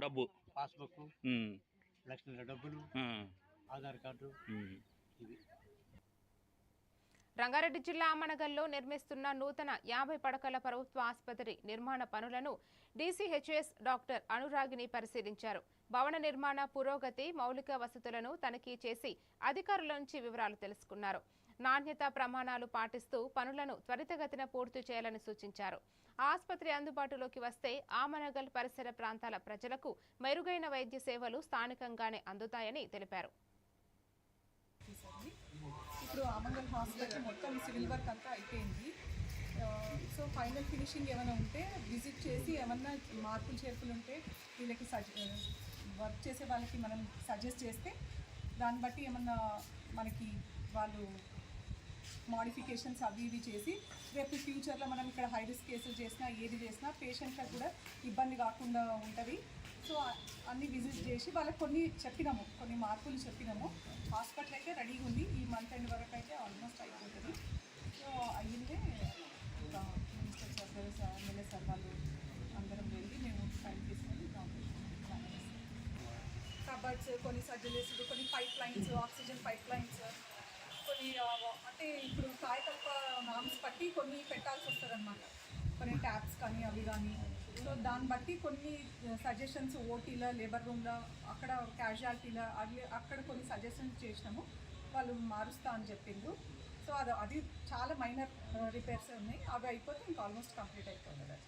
డబ్బు పాస్బుక్, లక్షల డబ్బులు, ఆధార్ కార్డు ఇవి. రంగారెడ్డి జిల్లా అమ్మనగల్లో నిర్మిస్తున్న నూతన 50 పడకల ప్రభుత్వ ఆసుపత్రి నిర్మాణ పనులను డీసీహెచ్ఎస్ డాక్టర్ అనురాగిని పరిశీలించారు. భవన నిర్మాణ పురోగతి, మౌలిక వసతులను తనిఖీ చేసి అధికారుల నుంచి వివరాలు తెలుసుకున్నారు. నాణ్యతా ప్రమాణాలు పాటిస్తూ పనులను త్వరితగతిన పూర్తి చేయాలని సూచించారు. ఆసుపత్రి అందుబాటులోకి వస్తే ఆమనగల్ పరిసర ప్రాంతాల ప్రజలకు మెరుగైన వైద్య సేవలు స్థానికంగానే అందుతాయని తెలిపారు. ఇప్పుడు ఆమంగల్ హాస్పిటల్ మొత్తం సివిల్ వర్క్ అంతా అయిపోయింది. సో ఫైనల్ ఫినిషింగ్ ఏమైనా ఉంటే విజిట్ చేసి ఏమన్నా మార్పులు చేర్పులు ఉంటే వీళ్ళకి వర్క్ చేసే వాళ్ళకి మనం సజెస్ట్ చేస్తే దాన్ని బట్టి ఏమన్నా మనకి వాళ్ళు మోడిఫికేషన్స్ అవి ఇవి చేసి రేపు ఫ్యూచర్లో మనం ఇక్కడ హై రిస్క్ కేసులు చేసినా ఏది చేసినా పేషెంట్లకు కూడా ఇబ్బంది కాకుండా ఉంటుంది. సో అన్ని విజిట్ చేసి వాళ్ళకి కొన్ని మార్పులు చెప్పినాము. హాస్పిటల్ అయితే రెడీగా ఉంది. ఈ మంత్ ఎండ్ వరకు అయితే ఆల్మోస్ట్ అయిపోతుంది. సో అయ్యిందే ఇంకా మినిస్టర్ సార్ ఎమ్మెల్యే సార్ వాళ్ళు అందరం వెళ్ళి మేము టైం తీసుకొని కబర్డ్స్, కొన్ని సర్జరీస్, కొన్ని pipe lines, oxygen pipe lines, కొన్ని అంటే ఇప్పుడు కాయకల్ప నామ్స్ బట్టి కొన్ని పెట్టాల్సి వస్తుంది అన్నమాట. కొన్ని ట్యాప్స్ కానీ అవి కానీ. సో దాన్ని బట్టి కొన్ని సజెషన్స్ ఓటీలో, లేబర్ రూమ్లో, అక్కడ క్యాజువాలిటీలో అక్కడ కొన్ని సజెషన్స్ చేసినాము. వాళ్ళు మారుస్తా అని చెప్పిండ్రు. సో అది చాలా మైనర్ రిపేర్స్ ఉన్నాయి. అవి అయిపోతే ఇంకా ఆల్మోస్ట్ కంప్లీట్ అయిపోతుంది.